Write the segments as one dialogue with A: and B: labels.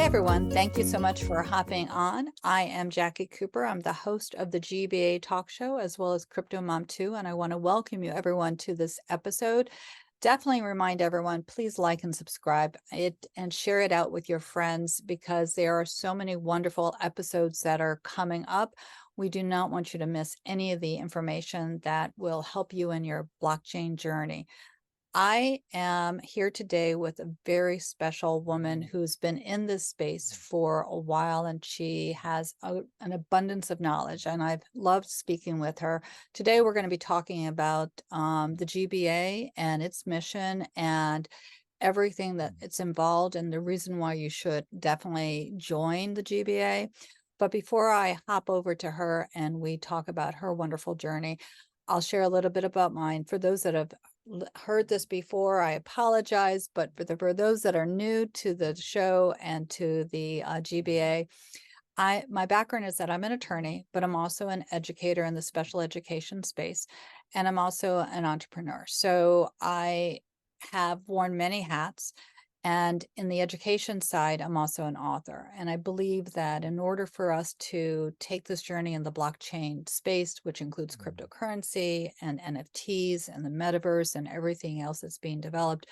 A: everyone. Thank you so much for hopping on. I am Jackie Cooper. I'm the host of the GBA Talk Show as well as Crypto Mom 2, and I want to welcome you everyone to this episode. Definitely remind everyone, please like and subscribe it and share it out with your friends because there are so many wonderful episodes that are coming up. We do not want you to miss any of the information that will help you in your blockchain journey. I am here today with a very special woman who's been in this space for a while, and she has an abundance of knowledge, and I've loved speaking with her. Today, we're going to be talking about the GBA and its mission and everything that it's involved and the reason why you should definitely join the GBA. But before I hop over to her and we talk about her wonderful journey, I'll share a little bit about mine. For those that have heard this before, I apologize, but for those that are new to the show and to the GBA, my background is that I'm an attorney, but I'm also an educator in the special education space, and I'm also an entrepreneur. So I have worn many hats. And in the education side, I'm also an author. And I believe that in order for us to take this journey in the blockchain space, which includes cryptocurrency and NFTs and the metaverse and everything else that's being developed,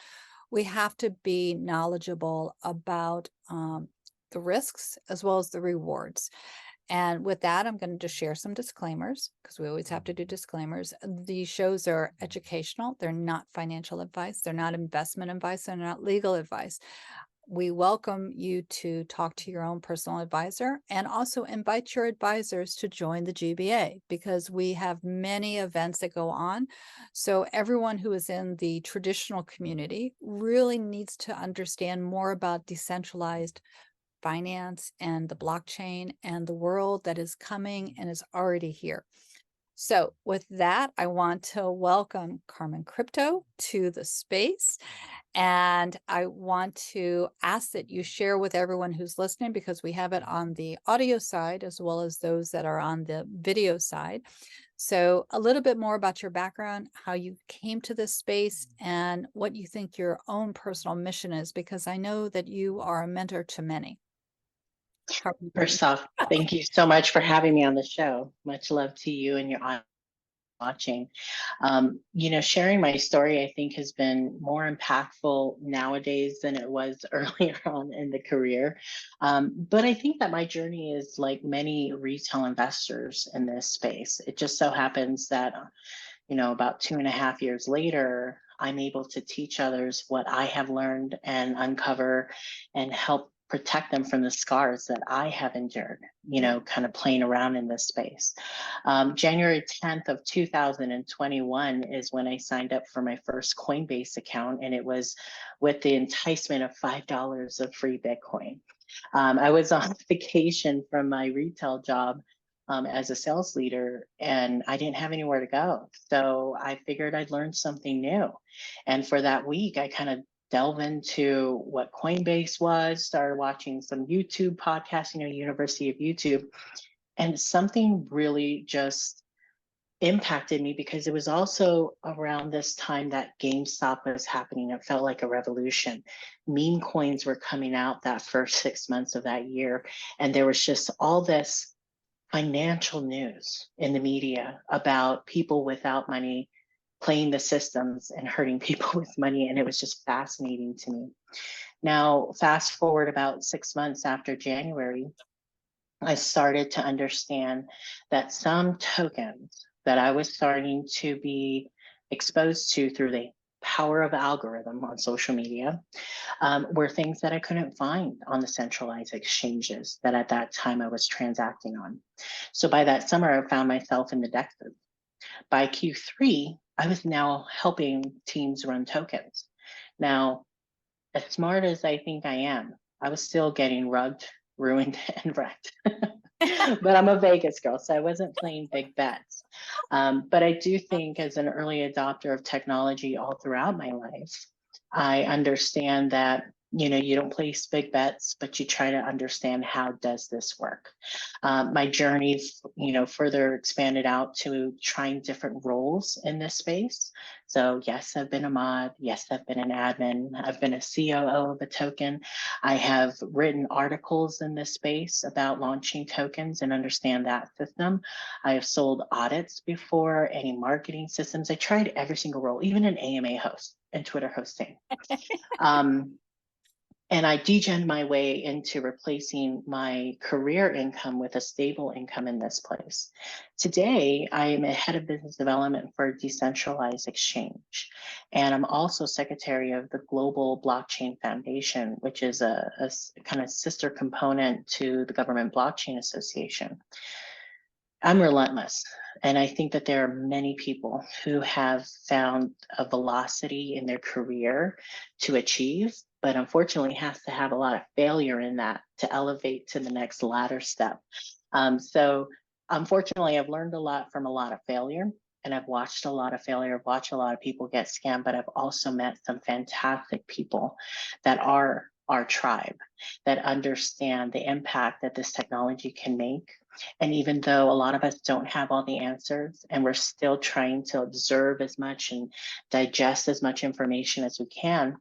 A: we have to be knowledgeable about the risks as well as the rewards. And with that, I'm going to just share some disclaimers because we always have to do disclaimers. These shows are educational. They're not financial advice. They're not investment advice. They're not legal advice. We welcome you to talk to your own personal advisor and also invite your advisors to join the GBA because we have many events that go on. So everyone who is in the traditional community really needs to understand more about decentralized finance and the blockchain and the world that is coming and is already here. So with that, I want to welcome Carmen Crypto to the space. And I want to ask that you share with everyone who's listening because we have it on the audio side as well as those that are on the video side. So a little bit more about your background, how you came to this space, and what you think your own personal mission is, because I know that you are a mentor to many.
B: First off, thank you so much for having me on the show. Much love to you and your audience watching. Sharing my story, I think, has been more impactful nowadays than it was earlier on in the career. But I think that my journey is like many retail investors in this space. It just so happens that, about 2.5 years later, I'm able to teach others what I have learned and uncover and help protect them from the scars that I have endured, kind of playing around in this space. January 10th of 2021 is when I signed up for my first Coinbase account, and it was with the enticement of $5 of free Bitcoin. I was on vacation from my retail job as a sales leader, and I didn't have anywhere to go. So I figured I'd learn something new. And for that week, I kind of delve into what Coinbase was, started watching some YouTube podcasts, University of YouTube, and something really just impacted me because it was also around this time that GameStop was happening. It felt like a revolution. Meme coins were coming out that first 6 months of that year, and there was just all this financial news in the media about people without money playing the systems and hurting people with money. And it was just fascinating to me. Now, fast forward about 6 months after January, I started to understand that some tokens that I was starting to be exposed to through the power of algorithm on social media were things that I couldn't find on the centralized exchanges that at that time I was transacting on. So by that summer, I found myself in the DEXs. By Q3, I was now helping teams run tokens. Now, as smart as I think I am, I was still getting rugged, ruined, and wrecked. But I'm a Vegas girl, so I wasn't playing big bets. But I do think as an early adopter of technology all throughout my life, I understand that You don't place big bets, but you try to understand, how does this work? My journey's, further expanded out to trying different roles in this space. So yes, I've been a mod. Yes, I've been an admin. I've been a COO of a token. I have written articles in this space about launching tokens and understand that system. I have sold audits before, any marketing systems. I tried every single role, even an AMA host and Twitter hosting. And I degen my way into replacing my career income with a stable income in this place. Today, I am a head of business development for a decentralized exchange. And I'm also secretary of the Global Blockchain Foundation, which is a kind of sister component to the Government Blockchain Association. I'm relentless. And I think that there are many people who have found a velocity in their career to achieve, but unfortunately has to have a lot of failure in that to elevate to the next ladder step. So unfortunately, I've learned a lot from a lot of failure, and I've watched a lot of failure, I've watched a lot of people get scammed, but I've also met some fantastic people that are our tribe, that understand the impact that this technology can make. And even though a lot of us don't have all the answers, and we're still trying to observe as much and digest as much information as we can,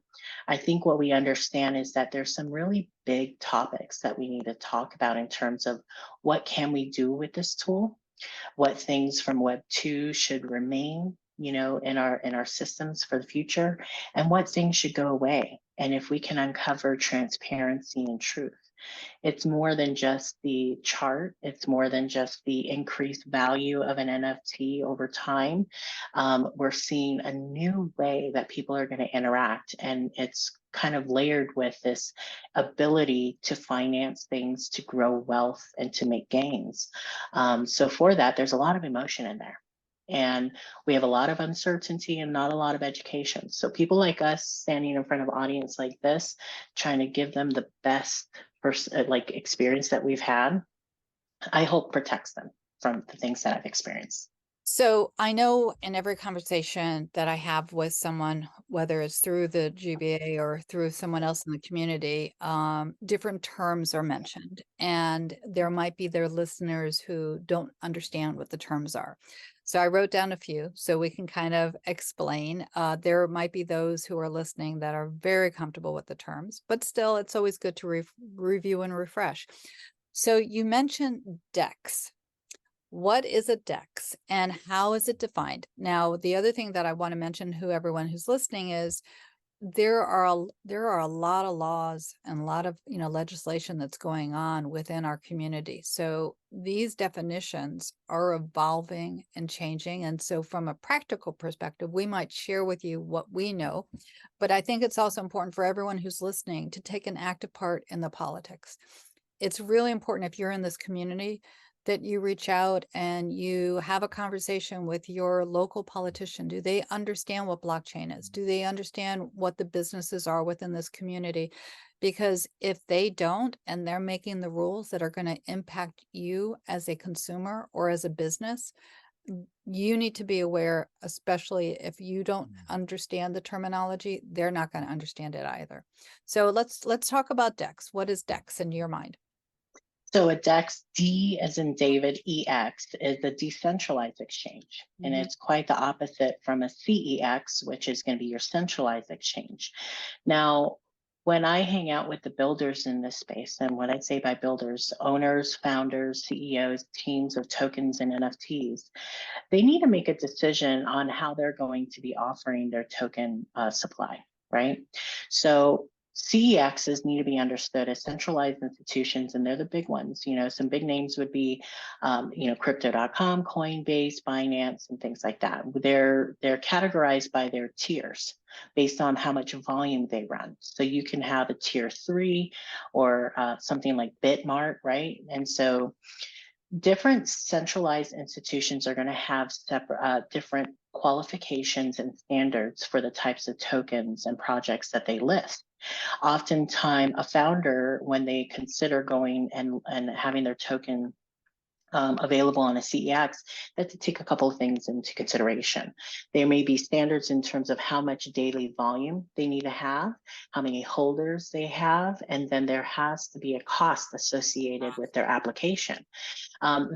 B: I think what we understand is that there's some really big topics that we need to talk about in terms of what can we do with this tool, what things from Web 2 should remain, in our systems for the future, and what things should go away. And if we can uncover transparency and truth. It's more than just the chart. It's more than just the increased value of an NFT over time. We're seeing a new way that people are going to interact, and it's kind of layered with this ability to finance things, to grow wealth, and to make gains. So for that, there's a lot of emotion in there. And we have a lot of uncertainty and not a lot of education. So people like us standing in front of an audience like this, trying to give them the best experience that we've had, I hope protects them from the things that I've experienced.
A: So I know in every conversation that I have with someone, whether it's through the GBA or through someone else in the community, different terms are mentioned, and there might be their listeners who don't understand what the terms are. So I wrote down a few so we can kind of explain. There might be those who are listening that are very comfortable with the terms, but still it's always good to review and refresh. So you mentioned DEX. What is a DEX and how is it defined? Now, the other thing that I want to mention to everyone who's listening is there are a lot of laws and a lot of legislation that's going on within our community. So these definitions are evolving and changing. And so from a practical perspective, we might share with you what we know, but I think it's also important for everyone who's listening to take an active part in the politics. It's really important if you're in this community that you reach out and you have a conversation with your local politician. Do they understand what blockchain is? Do they understand what the businesses are within this community? Because if they don't, and they're making the rules that are going to impact you as a consumer or as a business, you need to be aware, especially if you don't understand the terminology, they're not going to understand it either. So let's talk about DEX. What is DEX in your mind?
B: So a DEX, D as in David, EX, is a decentralized exchange. And it's quite the opposite from a CEX, which is going to be your centralized exchange. Now, when I hang out with the builders in this space, and what I say by builders, owners, founders, CEOs, teams of tokens and NFTs, they need to make a decision on how they're going to be offering their token supply, right? So CEXs need to be understood as centralized institutions, and they're the big ones. Some big names would be, Crypto.com, Coinbase, Binance, and things like that. They're categorized by their tiers based on how much volume they run. So you can have a tier 3 or something like Bitmart, right? And so different centralized institutions are going to have separate, different qualifications and standards for the types of tokens and projects that they list. Oftentimes, a founder, when they consider going and having their token available on a CEX, that to take a couple of things into consideration. There may be standards in terms of how much daily volume they need to have, how many holders they have, and then there has to be a cost associated with their application.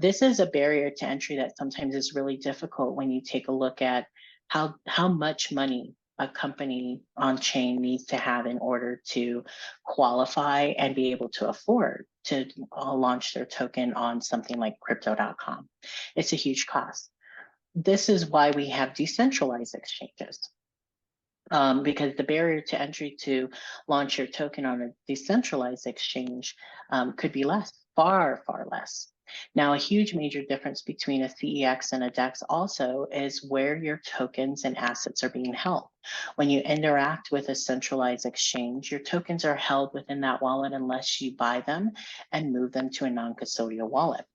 B: This is a barrier to entry that sometimes is really difficult when you take a look at how much money a company on chain needs to have in order to qualify and be able to afford to launch their token on something like crypto.com. It's a huge cost. This is why we have decentralized exchanges. Because the barrier to entry to launch your token on a decentralized exchange could be less, far, far less. Now, a huge major difference between a CEX and a DEX also is where your tokens and assets are being held. When you interact with a centralized exchange, your tokens are held within that wallet unless you buy them and move them to a non-custodial wallet.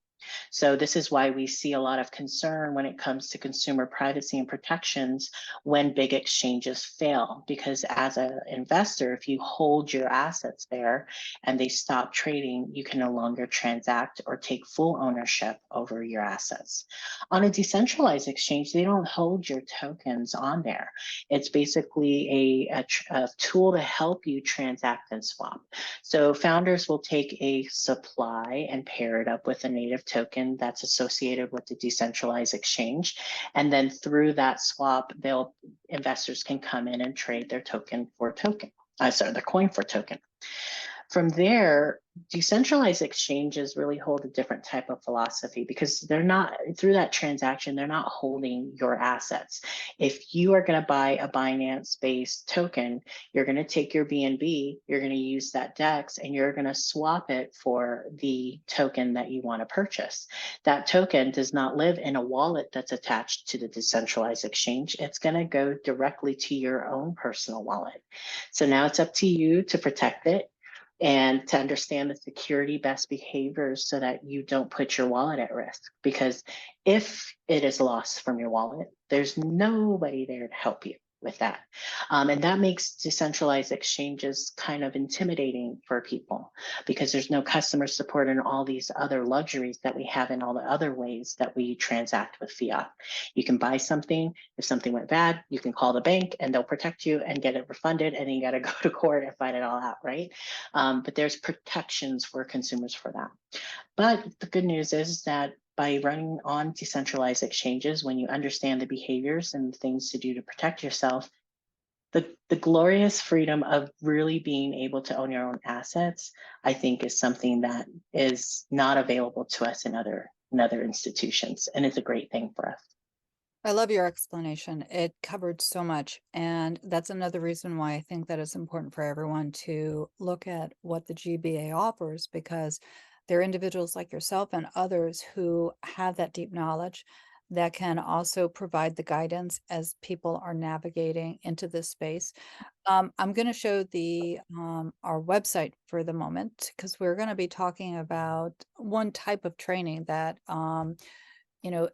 B: So this is why we see a lot of concern when it comes to consumer privacy and protections when big exchanges fail, because as an investor, if you hold your assets there and they stop trading, you can no longer transact or take full ownership over your assets. On a decentralized exchange, they don't hold your tokens on there. It's basically a tool to help you transact and swap. So founders will take a supply and pair it up with a native token that's associated with the decentralized exchange. And then through that swap, investors can come in and trade their token for token, their coin for token. From there, decentralized exchanges really hold a different type of philosophy because they're not, through that transaction, they're not holding your assets. If you are going to buy a Binance-based token, you're going to take your BNB, you're going to use that DEX, and you're going to swap it for the token that you want to purchase. That token does not live in a wallet that's attached to the decentralized exchange. It's going to go directly to your own personal wallet. So now it's up to you to protect it and to understand the security best behaviors so that you don't put your wallet at risk. Because if it is lost from your wallet, there's nobody there to help you with that. And that makes decentralized exchanges kind of intimidating for people because there's no customer support and all these other luxuries that we have in all the other ways that we transact with fiat. You can buy something. If something went bad, you can call the bank and they'll protect you and get it refunded, and then you got to go to court and fight it all out, right? But there's protections for consumers for that. But the good news is that by running on decentralized exchanges, when you understand the behaviors and things to do to protect yourself, the glorious freedom of really being able to own your own assets, I think, is something that is not available to us in other institutions, and it's a great thing for us.
A: I love your explanation. It covered so much. And that's another reason why I think that it's important for everyone to look at what the GBA offers, because there are individuals like yourself and others who have that deep knowledge that can also provide the guidance as people are navigating into this space. I'm going to show the our website for the moment, because we're going to be talking about one type of training that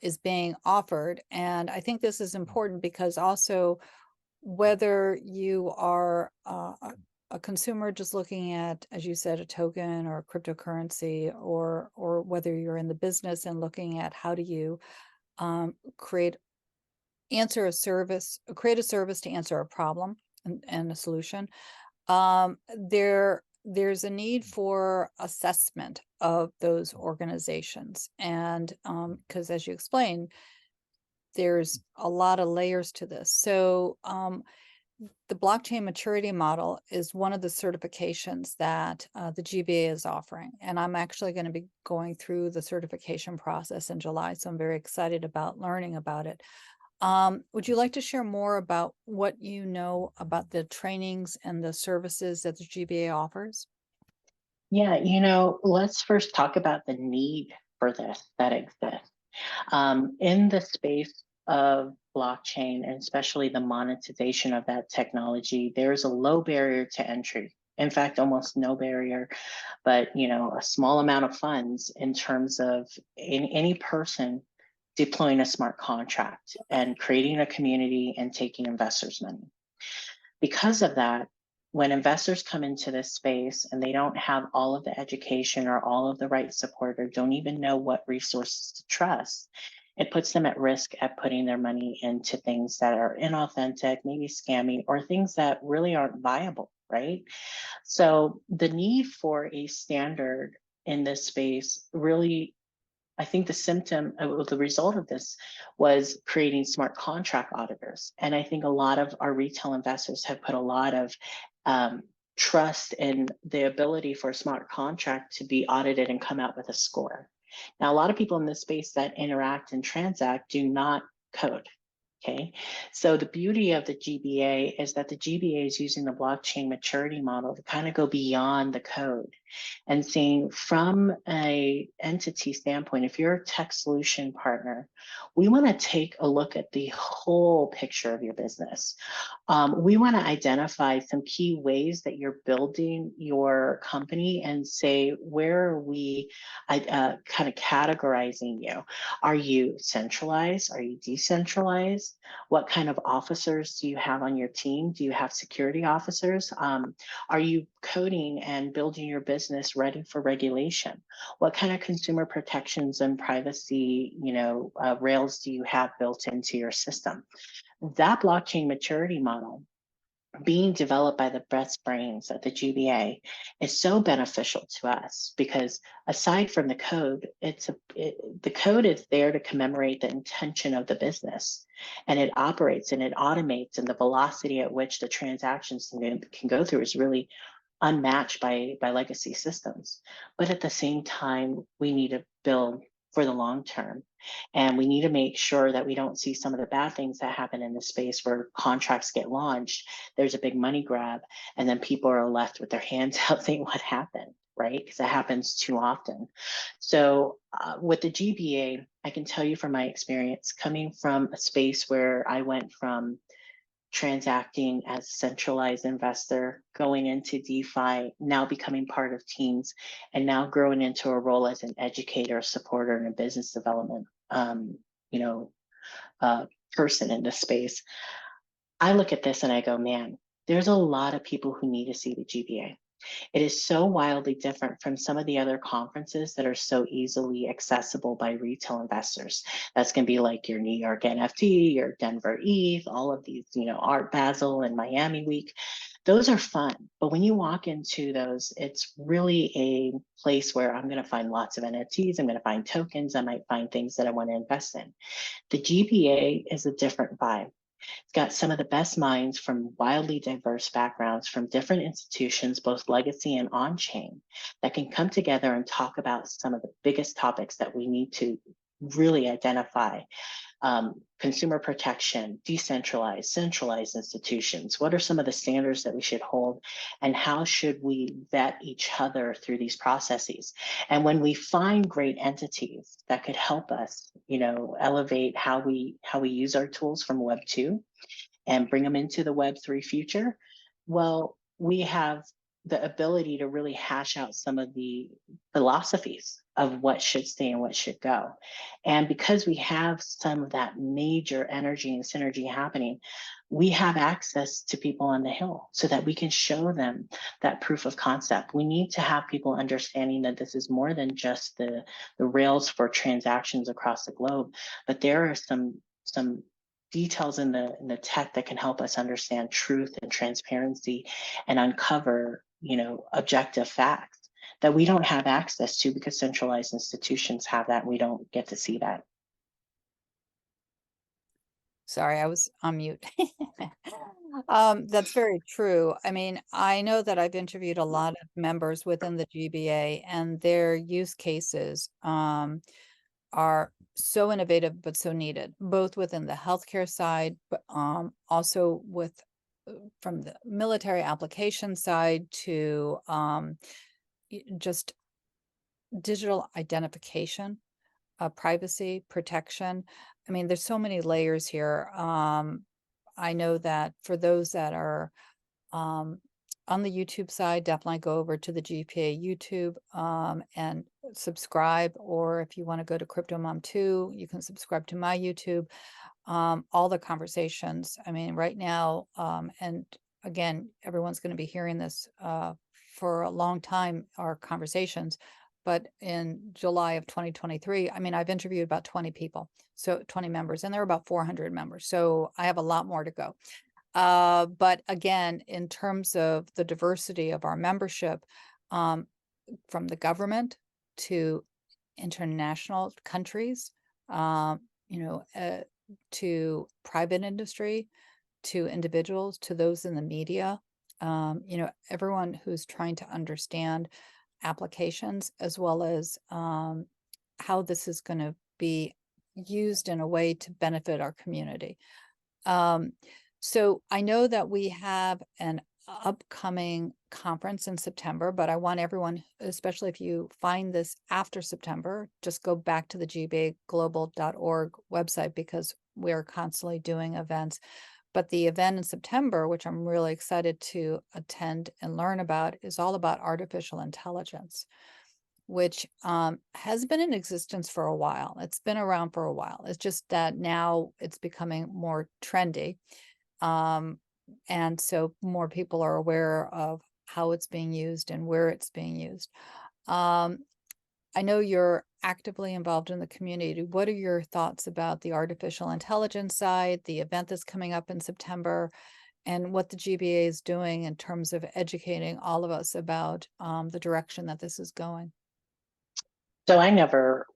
A: is being offered. And I think this is important because also whether you are a consumer just looking at, as you said, a token or a cryptocurrency, or whether you're in the business and looking at how do you create a service to answer a problem and a solution, there's a need for assessment of those organizations. And because as you explained, there's a lot of layers to this. So the blockchain maturity model is one of the certifications that the GBA is offering. And I'm actually going to be going through the certification process in July. So I'm very excited about learning about it. Would you like to share more about what you know about the trainings and the services that the GBA offers?
B: Yeah, let's first talk about the need for this that exists. In the space of blockchain, and especially the monetization of that technology, there's a low barrier to entry. In fact, almost no barrier, but a small amount of funds in terms of any person deploying a smart contract and creating a community and taking investors' money. Because of that, when investors come into this space and they don't have all of the education or all of the right support or don't even know what resources to trust, it puts them at risk at putting their money into things that are inauthentic, maybe scammy, or things that really aren't viable, right? So the need for a standard in this space really, I think the result of this was creating smart contract auditors. And I think a lot of our retail investors have put a lot of um, trust in the ability for a smart contract to be audited and come out with a score. Now, a lot of people in this space that interact and transact do not code. Okay, so the beauty of the GBA is that the GBA is using the blockchain maturity model to kind of go beyond the code and saying from a entity standpoint, if you're a tech solution partner, we want to take a look at the whole picture of your business. We want to identify some key ways that you're building your company and say, where are we kind of categorizing you? Are you centralized? Are you decentralized? What kind of officers do you have on your team? Do you have security officers? Are you coding and building your business ready for regulation? What kind of consumer protections and privacy, rails do you have built into your system? That blockchain maturity model being developed by the best brains at the GBA is so beneficial to us because aside from the code, the code is there to commemorate the intention of the business, and it operates and it automates, and the velocity at which the transactions can go through is really unmatched by legacy systems. But at the same time, we need to build for the long term. And we need to make sure that we don't see some of the bad things that happen in the space where contracts get launched. There's a big money grab, and then people are left with their hands out saying, what happened? Right? Because it happens too often. So with the GBA, I can tell you from my experience, coming from a space where I went from transacting as a centralized investor, going into DeFi, now becoming part of teams, and now growing into a role as an educator, supporter, and a business development, you know, person in this space. I look at this and I go, man, there's a lot of people who need to see the GBA. It is so wildly different from some of the other conferences that are so easily accessible by retail investors. That's going to be like your New York NFT, your Denver ETH, all of these, Art Basel and Miami Week. Those are fun. But when you walk into those, it's really a place where I'm going to find lots of NFTs. I'm going to find tokens. I might find things that I want to invest in. The GBA is a different vibe. It's got some of the best minds from wildly diverse backgrounds from different institutions, both legacy and on-chain, that can come together and talk about some of the biggest topics that we need to really identify. Consumer protection, decentralized, centralized institutions. What are some of the standards that we should hold? And how should we vet each other through these processes? And when we find great entities that could help us, elevate how we use our tools from Web 2 and bring them into the Web 3 future, well, we have the ability to really hash out some of the philosophies of what should stay and what should go. And because we have some of that major energy and synergy happening, we have access to people on the Hill so that we can show them that proof of concept. We need to have people understanding that this is more than just the rails for transactions across the globe, but there are some details in the tech that can help us understand truth and transparency and uncover, objective facts that we don't have access to because centralized institutions have that. And we don't get to see that.
A: Sorry, I was on mute. That's very true. I mean, I know that I've interviewed a lot of members within the GBA, and their use cases are so innovative but so needed, both within the healthcare side, but also with from the military application side to just digital identification, privacy protection. I mean, there's so many layers here. I know that for those that are on the YouTube side, definitely go over to the GPA YouTube and subscribe. Or if you want to go to Crypto Mom 2, you can subscribe to my YouTube. All the conversations, I mean, right now, and again, everyone's going to be hearing this for a long time, our conversations. But in July of 2023, I mean, I've interviewed about 20 people, so 20 members, and there are about 400 members. So I have a lot more to go. But again, in terms of the diversity of our membership, from the government to international countries, to private industry, to individuals, to those in the media, everyone who's trying to understand applications, as well as how this is going to be used in a way to benefit our community. So I know that we have an upcoming conference in September, but I want everyone, especially if you find this after September, just go back to the gbaglobal.org website, because we're constantly doing events. But the event in September, which I'm really excited to attend and learn about, is all about artificial intelligence, which has been in existence for a while. It's been around for a while. It's just that now it's becoming more trendy. And so more people are aware of how it's being used and where it's being used. I know you're actively involved in the community. What are your thoughts about the artificial intelligence side, the event that's coming up in September, and what the GBA is doing in terms of educating all of us about the direction that this is going?
B: So I never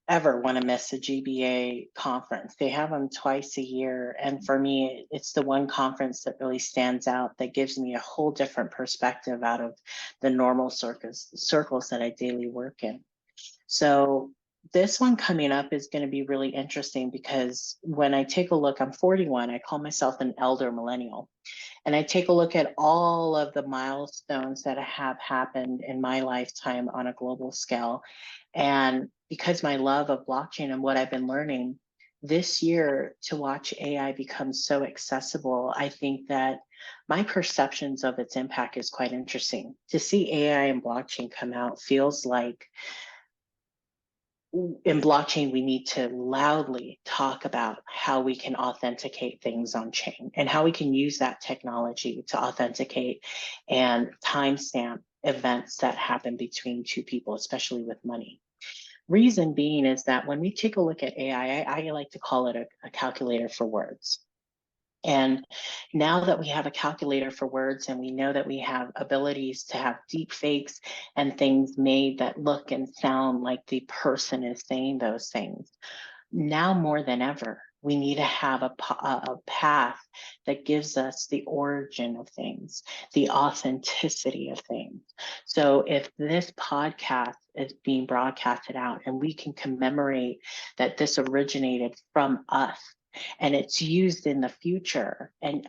B: ever want to miss a GBA conference. They have them twice a year. And for me, it's the one conference that really stands out, that gives me a whole different perspective out of the normal circles that I daily work in. So this one coming up is going to be really interesting, because when I take a look, I'm 41, I call myself an elder millennial. And I take a look at all of the milestones that have happened in my lifetime on a global scale. And because my love of blockchain and what I've been learning this year, to watch AI become so accessible, I think that my perceptions of its impact is quite interesting. To see AI and blockchain come out feels like, in blockchain, we need to loudly talk about how we can authenticate things on chain, and how we can use that technology to authenticate and timestamp events that happen between two people, especially with money. Reason being is that when we take a look at AI, I like to call it a calculator for words. And now that we have a calculator for words, and we know that we have abilities to have deep fakes and things made that look and sound like the person is saying those things, now more than ever, we need to have a path that gives us the origin of things, the authenticity of things. So if this podcast is being broadcasted out, and we can commemorate that this originated from us, and it's used in the future, and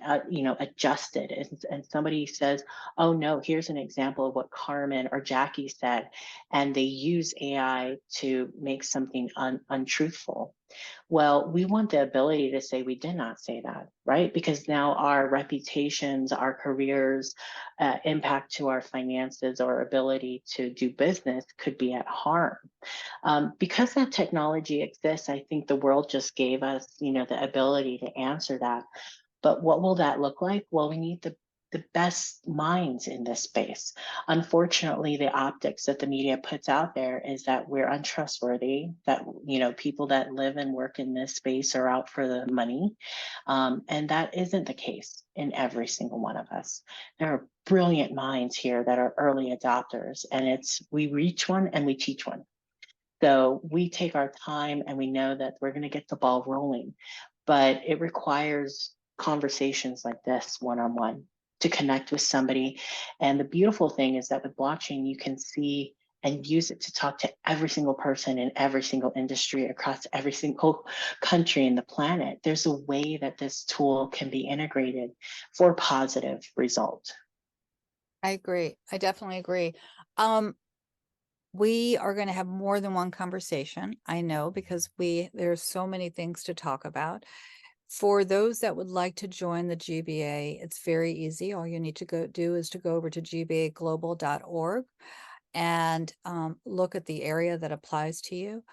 B: adjusted, and somebody says, oh no, here's an example of what Carmen or Jackie said, and they use AI to make something untruthful. Well, we want the ability to say we did not say that, right? Because now our reputations, our careers, impact to our finances, or ability to do business could be at harm. Because that technology exists, I think the world just gave us, the ability to answer that. But what will that look like? Well, we need the best minds in this space. Unfortunately, the optics that the media puts out there is that we're untrustworthy, that, people that live and work in this space are out for the money. And that isn't the case in every single one of us. There are brilliant minds here that are early adopters, and we reach one and we teach one. So we take our time, and we know that we're going to get the ball rolling, but it requires conversations like this one-on-one to connect with somebody. And the beautiful thing is that with blockchain, you can see and use it to talk to every single person in every single industry across every single country in the planet. There's a way that this tool can be integrated for positive result.
A: I agree. I definitely agree. We are going to have more than one conversation, I know, because there's so many things to talk about. For those that would like to join the GBA, it's very easy. All you need to do is to go over to gbaglobal.org, and look at the area that applies to you.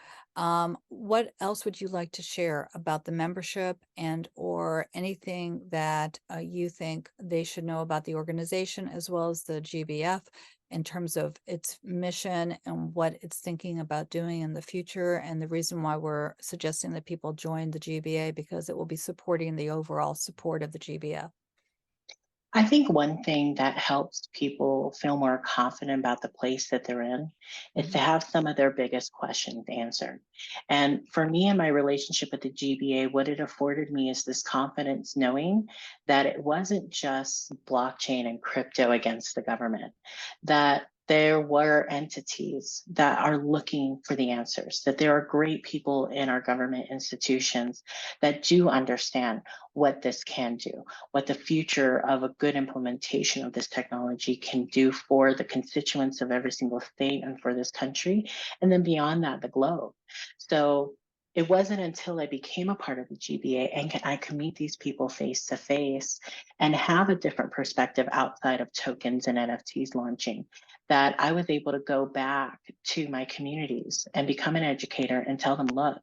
A: What else would you like to share about the membership and or anything that you think they should know about the organization as well as the GBF in terms of its mission and what it's thinking about doing in the future, and the reason why we're suggesting that people join the GBA, because it will be supporting the overall support of the GBF.
B: I think one thing that helps people feel more confident about the place that they're in is to have some of their biggest questions answered. And for me and my relationship with the GBA, what it afforded me is this confidence knowing that it wasn't just blockchain and crypto against the government, that there were entities that are looking for the answers, that there are great people in our government institutions that do understand what this can do, what the future of a good implementation of this technology can do for the constituents of every single state and for this country, and then beyond that, the globe. So it wasn't until I became a part of the GBA and I could meet these people face to face and have a different perspective outside of tokens and NFTs launching, that I was able to go back to my communities and become an educator and tell them, look,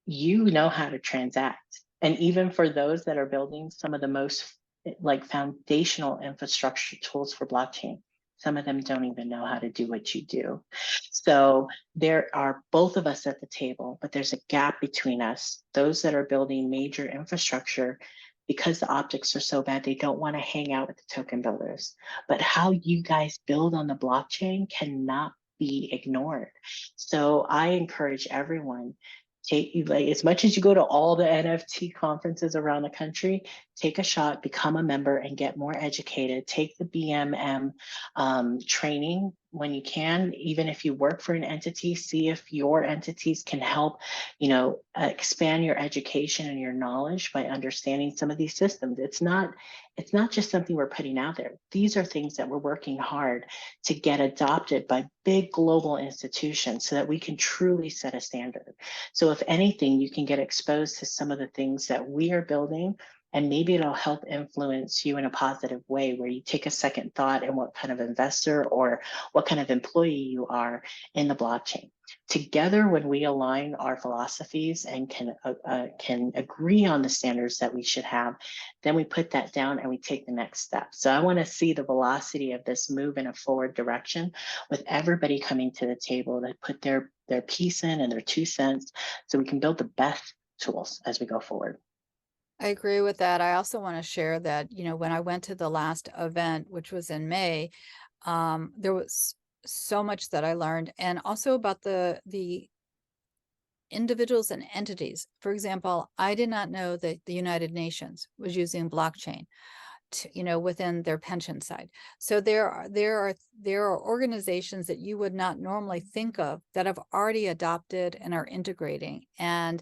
B: you know how to transact. And even for those that are building some of the most like foundational infrastructure tools for blockchain, some of them don't even know how to do what you do. So there are both of us at the table, but there's a gap between us. Those that are building major infrastructure, because the optics are so bad, they don't want to hang out with the token builders. But how you guys build on the blockchain cannot be ignored. So I encourage everyone, take you, like, as much as you go to all the NFT conferences around the country, take a shot, become a member, and get more educated. Take the BMM training when you can. Even if you work for an entity, see if your entities can help, expand your education and your knowledge by understanding some of these systems. It's not just something we're putting out there. These are things that we're working hard to get adopted by big global institutions so that we can truly set a standard. So if anything, you can get exposed to some of the things that we are building, and maybe it'll help influence you in a positive way, where you take a second thought in what kind of investor or what kind of employee you are in the blockchain. Together, when we align our philosophies and can agree on the standards that we should have, then we put that down and we take the next step. So I want to see the velocity of this move in a forward direction, with everybody coming to the table to put their piece in and their 2 cents, so we can build the best tools as we go forward.
A: I agree with that. I also want to share that, when I went to the last event, which was in May, there was so much that I learned, and also about the individuals and entities. For example, I did not know that the United Nations was using blockchain to, within their pension side. So there are organizations that you would not normally think of that have already adopted and are integrating, and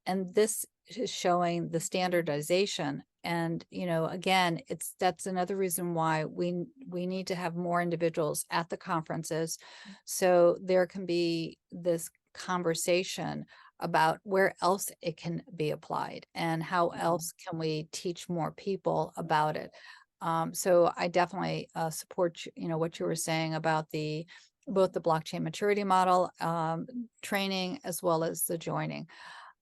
A: this is showing the standardization. And again, that's another reason why we need to have more individuals at the conferences, so there can be this conversation about where else it can be applied and how else can we teach more people about it. So I definitely support what you were saying about both the blockchain maturity model training as well as the joining.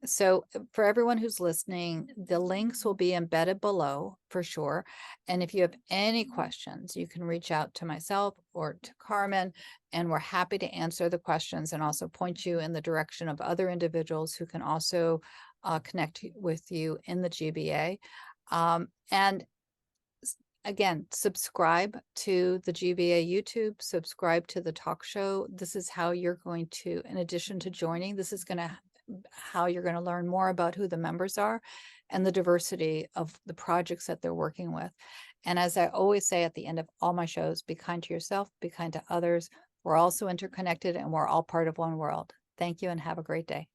A: So for everyone who's listening, the links will be embedded below for sure. And if you have any questions, you can reach out to myself or to Carmen, and we're happy to answer the questions and also point you in the direction of other individuals who can also connect with you in the GBA. And again, subscribe to the GBA YouTube, subscribe to the talk show. This is how you're going to, in addition to joining, this is going to how you're going to learn more about who the members are and the diversity of the projects that they're working with. And as I always say at the end of all my shows, be kind to yourself, be kind to others. We're also interconnected and we're all part of one world. Thank you and have a great day.